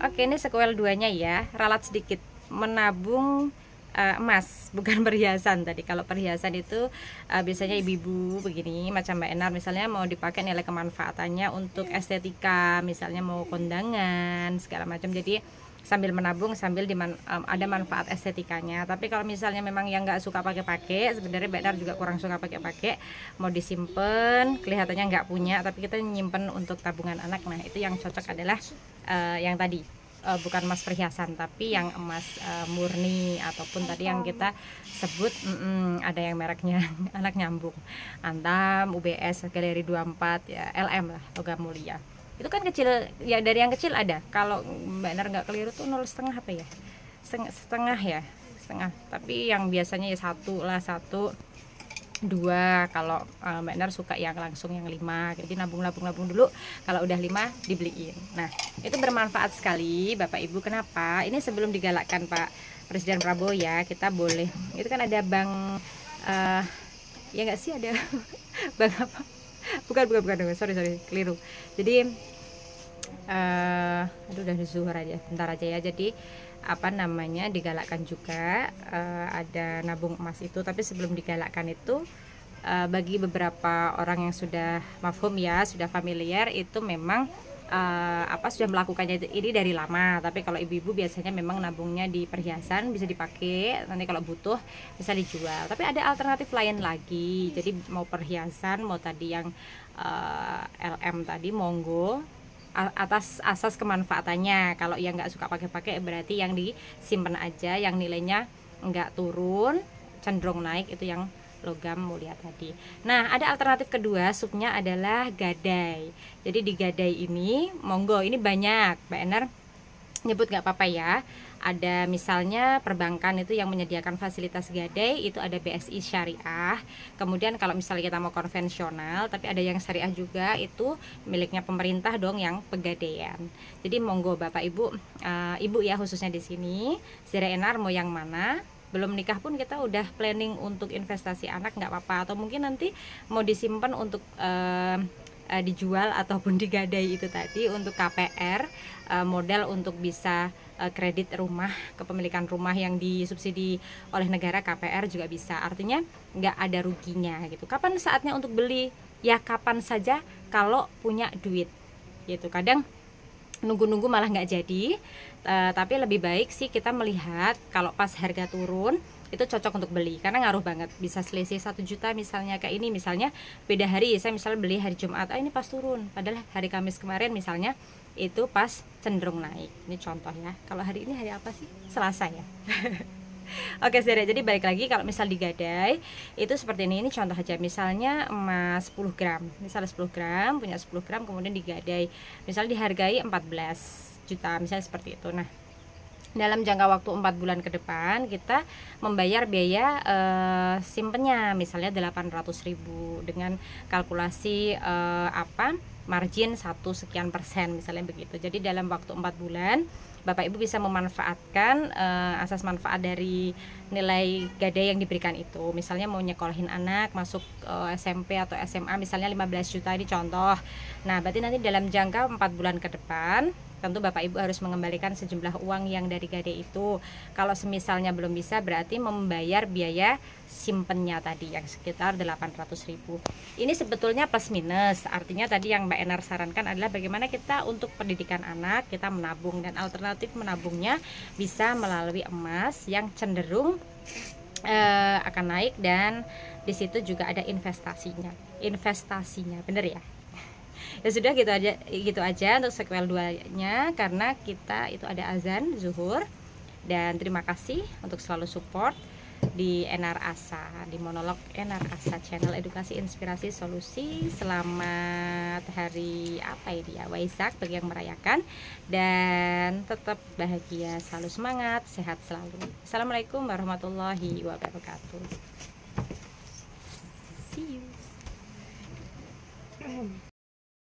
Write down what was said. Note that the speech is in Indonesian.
Oke, ini sequel 2-nya ya, ralat sedikit, menabung emas, bukan perhiasan tadi. Kalau perhiasan itu biasanya ibu-ibu begini macam Mbak Enar, misalnya mau dipakai nilai kemanfaatannya untuk estetika, misalnya mau kondangan segala macam. Jadi sambil menabung sambil ada manfaat estetikanya. Tapi kalau misalnya memang yang nggak suka pakai-pakai, sebenarnya Mbak Enar juga kurang suka pakai-pakai, mau disimpan kelihatannya nggak punya, tapi kita nyimpen untuk tabungan anak. Nah itu yang cocok adalah yang tadi, bukan emas perhiasan tapi yang emas murni, ataupun tadi yang kita sebut ada yang mereknya anak nyambung, Antam, UBS, Galeri 24 ya, LM lah, logam mulia. Itu kan kecil ya, dari yang kecil ada. Kalau Mbak Enar nggak keliru tuh 0,5 apa ya, setengah ya, setengah. Tapi yang biasanya ya 1 lah, 1 2. Kalau Mbak Enar suka yang langsung yang 5, jadi nabung dulu, kalau udah 5 dibeliin. Nah itu bermanfaat sekali Bapak Ibu. Kenapa? Ini sebelum digalakkan Pak Presiden Prabowo ya, kita boleh, itu kan ada bank ya nggak sih, ada bank apa, bukan sorry keliru. Jadi aduh udah zuhur aja, bentar aja ya. Jadi apa namanya, digalakkan juga ada nabung emas itu. Tapi sebelum digalakkan itu bagi beberapa orang yang sudah mafhum ya, sudah familiar, itu memang sudah melakukannya ini dari lama. Tapi kalau ibu-ibu biasanya memang nabungnya di perhiasan, bisa dipakai nanti kalau butuh bisa dijual. Tapi ada alternatif lain lagi. Jadi mau perhiasan, mau tadi yang LM tadi, monggo, atas asas kemanfaatannya. Kalau yang nggak suka pakai-pakai berarti yang disimpan aja, yang nilainya nggak turun, cenderung naik, itu yang logam mulia tadi. Nah ada alternatif kedua, subnya adalah gadai. Jadi di gadai ini monggo, ini banyak Mbak Enar nyebut nggak apa-apa ya. Ada misalnya perbankan itu yang menyediakan fasilitas gadai, itu ada BSI Syariah. Kemudian kalau misalnya kita mau konvensional tapi ada yang syariah juga, itu miliknya pemerintah dong yang pegadaian. Jadi monggo Bapak Ibu, Ibu ya khususnya di sini, Saudara Enar mau yang mana? Belum nikah pun kita udah planning untuk investasi anak nggak apa-apa, atau mungkin nanti mau disimpan untuk dijual ataupun digadai itu tadi untuk KPR, modal untuk bisa kredit rumah, kepemilikan rumah yang disubsidi oleh negara, KPR juga bisa. Artinya nggak ada ruginya gitu. Kapan saatnya untuk beli? Ya kapan saja kalau punya duit gitu. Kadang nunggu-nunggu malah nggak jadi. Tapi lebih baik sih kita melihat kalau pas harga turun itu cocok untuk beli, karena ngaruh banget, bisa selisih 1 juta misalnya. Kayak ini misalnya beda hari, saya misalnya beli hari Jumat, ini pas turun, padahal hari Kamis kemarin misalnya itu pas cenderung naik. Ini contoh ya. Kalau hari ini hari apa sih? Selasa ya. Oke saudara, jadi balik lagi, kalau misal digadai itu seperti ini contoh aja. Misalnya emas 10 gram, misalnya 10 gram, punya 10 gram, kemudian digadai, misalnya dihargai 14 juta misalnya seperti itu. Nah dalam jangka waktu 4 bulan ke depan kita membayar biaya simpennya misalnya 800.000 dengan kalkulasi margin 1 sekian persen misalnya begitu. Jadi dalam waktu 4 bulan Bapak Ibu bisa memanfaatkan asas manfaat dari nilai gadai yang diberikan itu. Misalnya mau nyekolahin anak masuk SMP atau SMA misalnya 15 juta, ini contoh. Nah berarti nanti dalam jangka 4 bulan ke depan tentu Bapak Ibu harus mengembalikan sejumlah uang yang dari gadai itu. Kalau semisalnya belum bisa, berarti membayar biaya simpennya tadi yang sekitar 800.000. Ini sebetulnya plus minus, artinya tadi yang Mbak Enar sarankan adalah bagaimana kita untuk pendidikan anak kita menabung, dan alternatif menabungnya bisa melalui emas yang cenderung akan naik, dan di situ juga ada investasinya bener ya. Ya sudah gitu aja untuk sequel 2-nya, karena kita itu ada azan zuhur. Dan terima kasih untuk selalu support di Enar Asa, di monolog Enar Asa, channel edukasi inspirasi solusi. Selamat hari apa ini ya, Waisak bagi yang merayakan, dan tetap bahagia, selalu semangat, sehat selalu. Assalamualaikum warahmatullahi wabarakatuh. See you.